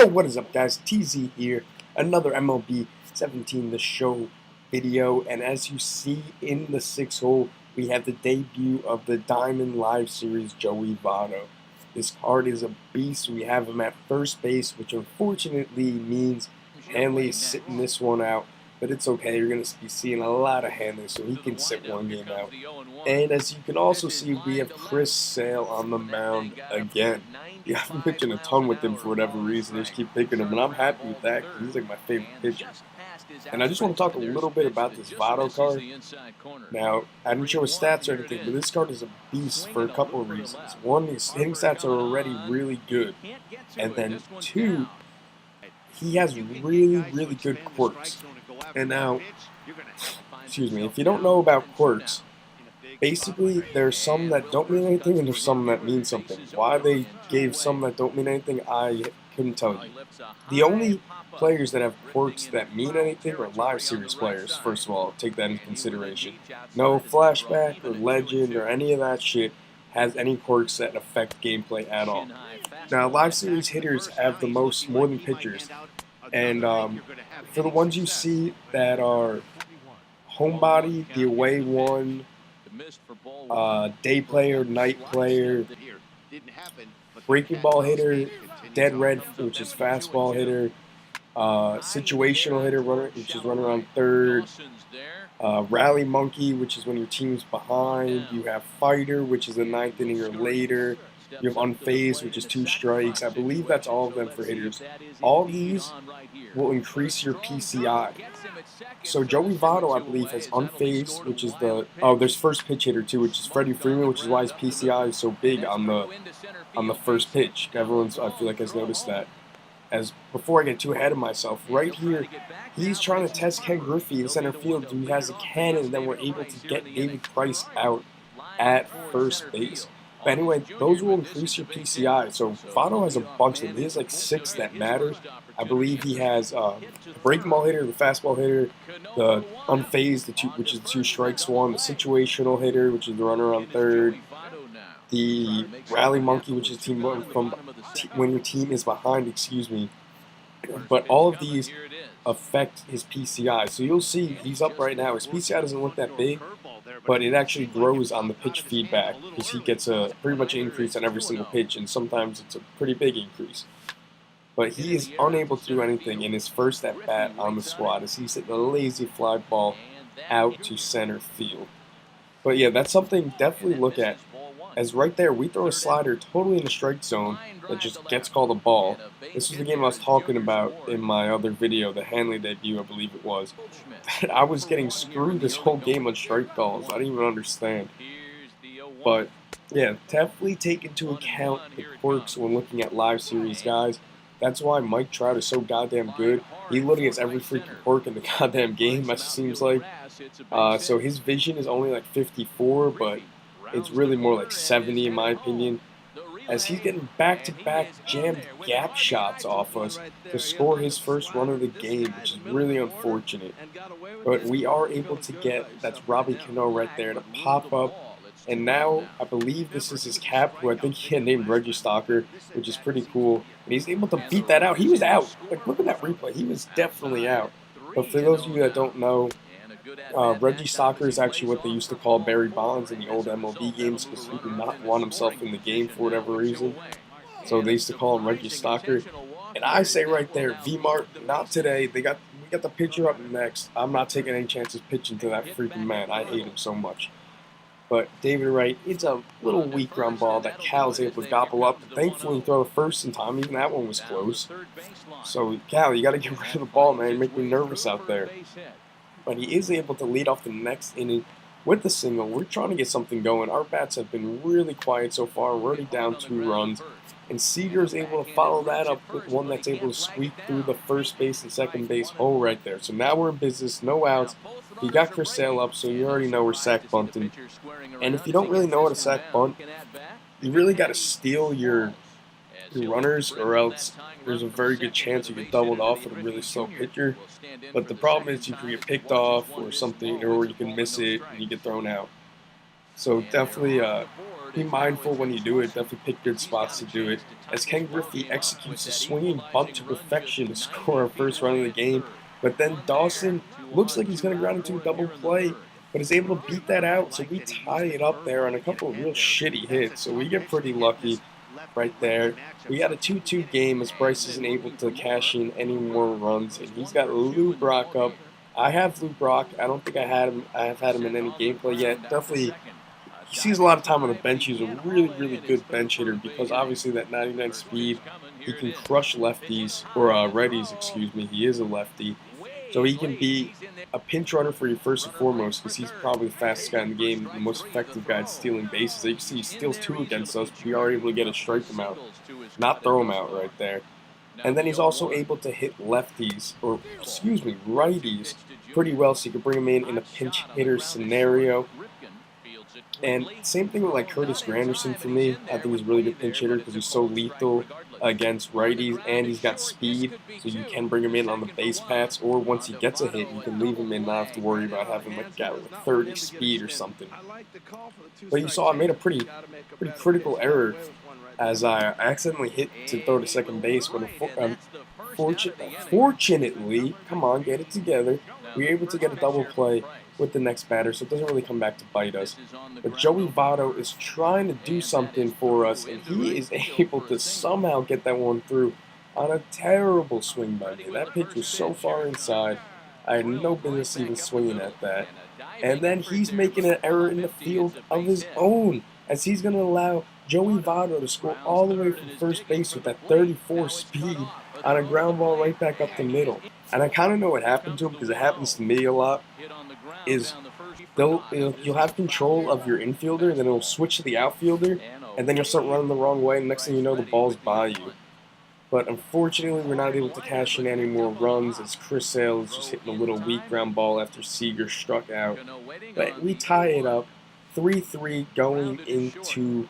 Yo, what is up, guys? TZ here. Another MLB 17 The Show video. And as you see in the 6th hole, we have the debut of the Diamond Live Series Joey Votto. This card is a beast. We have him at first base, which unfortunately means Hanley is sitting this one out. But it's okay. You're going to be seeing a lot of Hanley, so he can sit one game out. And as you can also see, we have Chris Sale on the mound again. Yeah, I've been pitching a ton with him for whatever reason. I just keep picking him, and I'm happy with that because he's like my favorite pitcher. And I just want to talk a little bit about this Votto card. Now, I didn't show his stats or anything, but this card is a beast for a couple of reasons. One, his hitting stats are already really good. And then two, he has really, really good quirks. And now, excuse me, if you don't know about quirks, basically there's some that don't mean anything and there's some that mean something. Why they gave some that don't mean anything, I couldn't tell you. The only players that have quirks that mean anything are live series players, first of all, take that into consideration. No flashback or legend or any of that shit has any quirks that affect gameplay at all. Now, live series hitters have the most, more than pitchers. And for the ones you see that are homebody, the away one, day player, night player, breaking ball hitter, dead red, which is fastball hitter, situational hitter, runner, which is running around third, rally monkey, which is when your team's behind. You have fighter, which is the 9th inning or later. You have unfazed, which is 2 strikes. I believe that's all of them for hitters. All these will increase your PCI. So Joey Votto, I believe, has unfazed, which is the there's first pitch hitter too, which is Freddie Freeman, which is why his PCI is so big on the first pitch. Everyone's, I feel like, has noticed that. As before I get too ahead of myself, right here, he's trying to test Ken Griffey in center field. He has a cannon, and then we're able to get David Price out at first base. But anyway, those will increase your PCI. So Votto has a bunch of them. He has like 6 that matter. I believe he has the breaking ball hitter, the fastball hitter, the unfazed, which is the 2 strikes one, the situational hitter, which is the runner on third, the rally monkey, which is team from when your team is behind. Excuse me. But all of these affect his PCI. So you'll see he's up right now. His PCI doesn't look that big, but it actually grows on the pitch feedback because he gets a pretty much an increase on every single pitch, and sometimes it's a pretty big increase. But he is unable to do anything in his first at-bat on the squad as he's hitting a lazy fly ball out to center field. But yeah, that's something definitely look at. As right there, we throw a slider totally in the strike zone that just gets called a ball. This was the game I was talking about in my other video, the Hanley debut, I believe it was. I was getting screwed this whole game on strike calls. I didn't even understand. But yeah, definitely take into account the quirks when looking at live series guys. That's why Mike Trout is so goddamn good. He literally has every freaking quirk in the goddamn game, it seems like. So his vision is only like 54, but it's really more like 70 in my opinion, as he's getting back-to-back jammed gap shots off us to score his first run of the game, which is really unfortunate. But we are able to get, that's Robbie Cano right there, to pop up. And now, I believe this is his cap, who I think he had named Reggie Stalker, which is pretty cool. And he's able to beat that out. He was out. Like, look at that replay. He was definitely out. But for those of you that don't know, Reggie Stalker is actually what they used to call Barry Bonds in the old MLB games because he did not want himself in the game for whatever reason. So they used to call him Reggie Stalker. And I say right there, V-Mart, not today. We got the pitcher up next. I'm not taking any chances pitching to that freaking man. I hate him so much. But David Wright, it's a little weak ground ball that Cal's able to gobble up. Thankfully, throw the first in time. Even that one was close. So, Cal, you got to get rid of the ball, man. You make me nervous out there. But he is able to lead off the next inning with the single. We're trying to get something going. Our bats have been really quiet so far. We're already down 2 runs. And Seager is able to follow that up with one that's able to sweep through the first base and second base hole right there. So now we're in business, no outs. You got Chris Sale up, so you already know we're sack bunting. And if you don't really know how to sack bunt, you really got to steal your runners, or else there's a very good chance you get doubled off with a really slow pitcher. But the problem is you can get picked off or something, or you can miss it and you get thrown out. So definitely be mindful when you do it. Definitely pick good spots to do it. As Ken Griffey executes a swinging bunt to perfection to score our first run of the game, but then Dawson looks like he's going to ground into a double play, but is able to beat that out. So we tie it up there on a couple of real shitty hits. So we get pretty lucky right there. We got a 2-2 game as Bryce isn't able to cash in any more runs, and he's got Lou Brock up. I have Lou Brock. I don't think I have had him in any gameplay yet. Definitely, he sees a lot of time on the bench. He's a really, really good bench hitter because obviously that 99 speed, he can crush lefties or righties. Excuse me. He is a lefty, so he can be a pinch runner for you first and foremost because he's probably the fastest guy in the game, the most effective guy at stealing bases. You can see he steals 2 against us. We are able to get a strike him out, not throw him out right there. And then he's also able to hit lefties, or excuse me, righties, pretty well, so you can bring him in a pinch hitter scenario. And same thing with like Curtis Granderson for me. I think he's a really good pinch hitter because he's so lethal against righties, and he's got speed, so you can bring him in on the base paths, or once he gets a hit, you can leave him in, not have to worry about having like a guy with 30 speed or something. But you saw I made a pretty critical error as I accidentally hit to throw to second base, but fortunately, come on, get it together, we were able to get a double play with the next batter, so it doesn't really come back to bite us. But Joey Votto is trying to do something for us, and he is able to somehow get that one through on a terrible swing by me. That pitch was so far inside, I had no business even swinging at that. And then he's making an error in the field of his own, as he's going to allow Joey Votto to score all the way from first base with that 34 speed on a ground ball right back up the middle. And I kind of know what happened to him because it happens to me a lot. Is you'll have control of your infielder, and then it'll switch to the outfielder, and then you'll start running the wrong way, and next thing you know, the ball's by you. But unfortunately, we're not able to cash in any more runs as Chris Sale is just hitting a little weak ground ball after Seager struck out. But we tie it up 3-3 going into,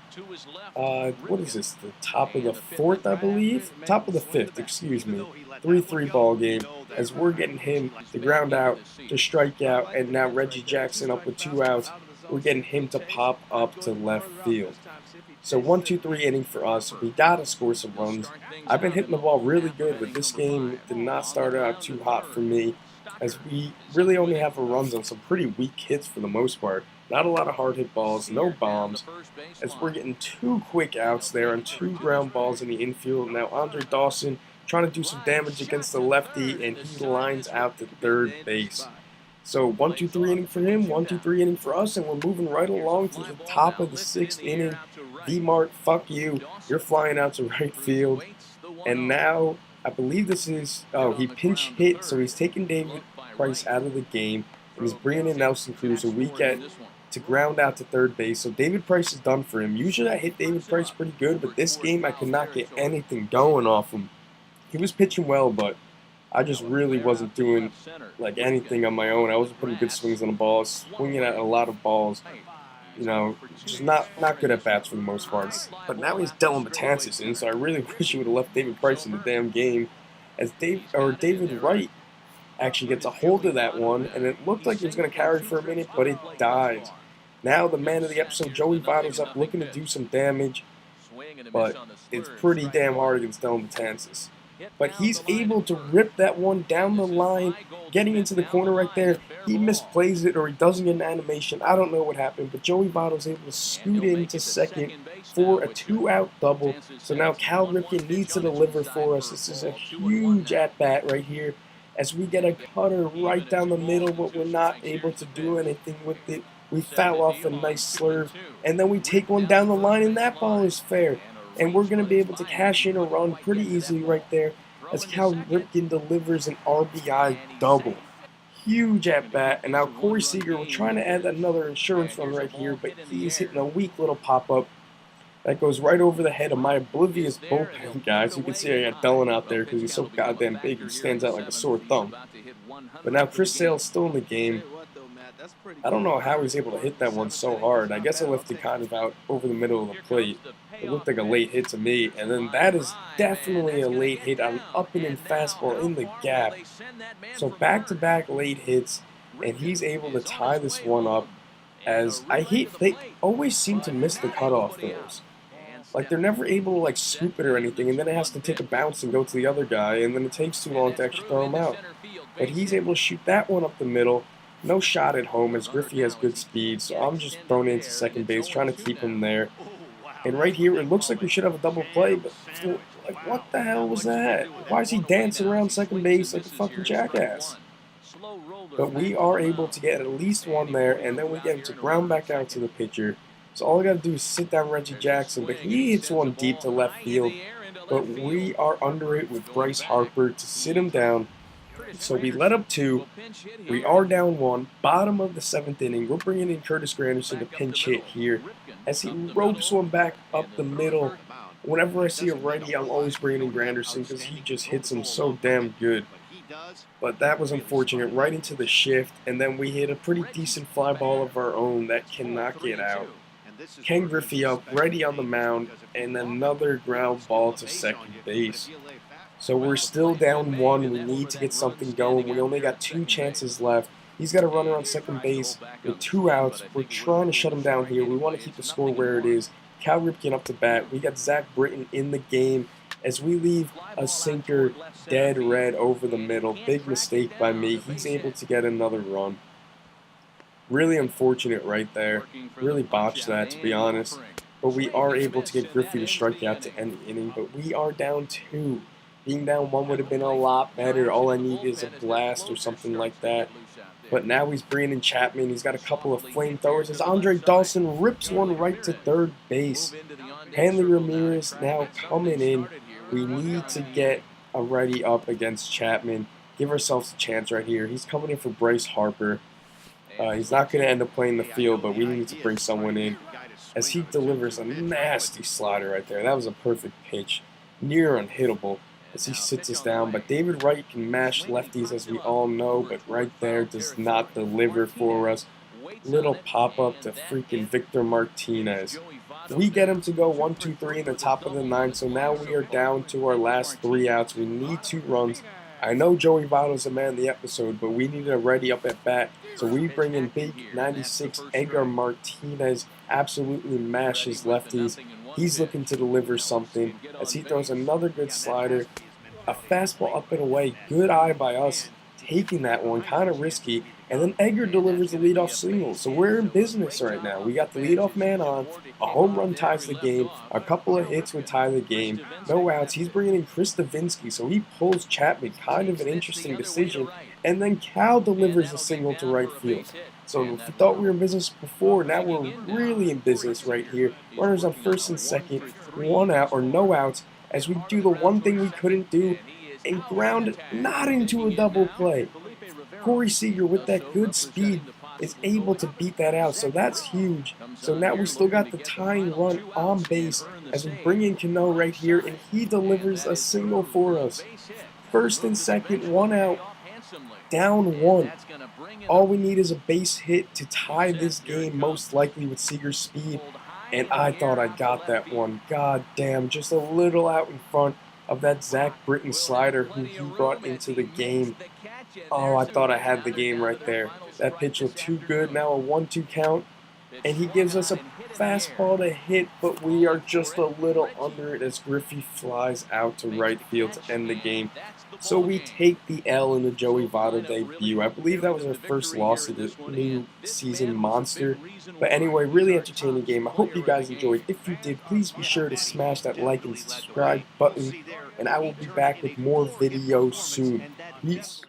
what is this, the top of the fourth, I believe? Top of the fifth, excuse me. 3-3 ball game as we're getting him to ground out, to strike out, and now Reggie Jackson up with 2 outs. We're getting him to pop up to left field. So 1-2-3 inning for us. We gotta score some runs. I've been hitting the ball really good, but this game did not start out too hot for me, as we really only have runs on some pretty weak hits for the most part. Not a lot of hard hit balls, no bombs, as we're getting 2 quick outs there on 2 ground balls in the infield. Now Andre Dawson trying to do some damage against the lefty, and he lines out to third base. So 1-2-3 inning for him, 1-2-3 inning for us, and we're moving right along to the top of the 6th inning. V-Mart, fuck you. You're flying out to right field. And now, I believe this is, he pinch hit, so he's taking David Price out of the game, and he's bringing in Nelson Cruz, so we get to ground out to third base. So David Price is done for him. Usually I hit David Price pretty good, but this game I could not get anything going off him. He was pitching well, but I just really wasn't doing like anything on my own. I wasn't putting good swings on the ball, swinging at a lot of balls. You know, just not good at bats for the most part. But now he's Dylan Betances in, so I really wish he would have left David Price in the damn game. As David Wright actually gets a hold of that one, and it looked like he was going to carry for a minute, but it dies. Now the man of the episode, Joey Votto's up looking to do some damage, but it's pretty damn hard against Dylan Betances. But he's able to rip that one down the line, getting into the corner right there. He misplays it, or he doesn't get an animation. I don't know what happened, but Joey Votto's able to scoot into second for a 2-out double. So now Cal Ripken needs to deliver for us. This is a huge at-bat right here, as we get a cutter right down the middle, but we're not able to do anything with it. We foul off a nice slurve, and then we take one down the line, and that ball is fair. And we're going to be able to cash in a run pretty easily right there, as Cal Ripken delivers an RBI double. Huge at-bat, and now Corey Seager, we're trying to add another insurance run right here, but he's hitting a weak little pop-up that goes right over the head of my oblivious bullpen, guys. You can see I got Dellin out there because he's so goddamn big, he stands out like a sore thumb. But now Chris Sale's still in the game. I don't know how he's able to hit that one so hard. I guess I left it kind of out over the middle of the plate. It looked like a late hit to me, and then that is definitely a late hit on an up-and-in fastball in the gap. So back-to-back late hits, and he's able to tie this one up. as they always seem to miss the cutoff throws. Like, they're never able to, like, scoop it or anything, and then it has to take a bounce and go to the other guy, and then it takes too long to actually throw him out. But he's able to shoot that one up the middle. No shot at home, as Griffey has good speed, so I'm just throwing it into second base, trying to keep him there. And right here, it looks like we should have a double play, but, like, what the hell was that? Why is he dancing around second base like a fucking jackass? But we are able to get at least one there, and then we get him to ground back out to the pitcher. So all I got to do is sit down Reggie Jackson, but he hits one deep to left field. But we are under it with Bryce Harper to sit him down. So we let up two. We are down one. Bottom of the seventh inning. We're bringing in Curtis Granderson to pinch hit here as he ropes one back up the middle. Whenever I see a righty, I'm always bringing in Granderson because he just hits him so damn good. But that was unfortunate, right into the shift, and then we hit a pretty decent fly ball of our own that cannot get out. Ken Griffey up, righty on the mound, and another ground ball to second base. So we're still down one. We need to get something going. We only got 2 chances left. He's got a runner on second base with 2 outs. We're trying to shut him down here. We want to keep the score where it is. Cal Ripken up to bat. We got Zach Britton in the game as we leave a sinker dead red over the middle. Big mistake by me. He's able to get another run. Really unfortunate right there. Really botched that, to be honest. But we are able to get Griffey to strike out to end the inning. But we are down 2. Being down 1 would have been a lot better. All I need is a blast or something like that. But now he's bringing in Chapman. He's got a couple of flamethrowers as Andre Dawson rips one right to third base. Hanley Ramirez now coming in. We need to get a righty up against Chapman. Give ourselves a chance right here. He's coming in for Bryce Harper. He's not going to end up playing the field, but we need to bring someone in as he delivers a nasty slider right there. That was a perfect pitch. Near unhittable as he sits us down. But David Wright can mash lefties, as we all know, but right there does not deliver for us. Little pop-up to freaking Victor Martinez. We get him to go 1, 2, 3 in the top of the 9, so now we are down to our last 3 outs. We need 2 runs. I know Joey Votto's the man of the episode, but we need a ready up at bat. So we bring in big 96 Edgar Martinez, absolutely mashes lefties. He's looking to deliver something as he throws another good slider. A fastball up and away. Good eye by us taking that one, kind of risky. And then Edgar delivers the leadoff single. So we're in business right now. We got the leadoff man on. A home run ties the game. A couple of hits would tie the game. No outs. He's bringing in Chris Davinsky. So he pulls Chapman. Kind of an interesting decision. And then Cal delivers a single to right field. So if we thought we were in business before, now we're really in business right here. Runners on first and second. 1 out or no outs as we do the one thing we couldn't do and ground it not into a double play. Corey Seager, with that good speed, is able to beat that out, so that's huge. So now we still got the tying run on base as we bring in Cano right here, and he delivers a single for us. First and second, 1 out, down 1. All we need is a base hit to tie this game, most likely with Seager's speed, and I thought I got that one. God damn, just a little out in front of that Zach Britton slider who he brought into the game. Oh, I thought I had the game right there. That pitch was too good. Now a 1-2 count. And he gives us a fastball to hit, but we are just a little under it as Griffey flies out to right field to end the game. So we take the L in the Joey Votto debut. I believe that was our first loss of the new season monster. But anyway, really entertaining game. I hope you guys enjoyed. If you did, please be sure to smash that like and subscribe button. And I will be back with more videos soon. Peace.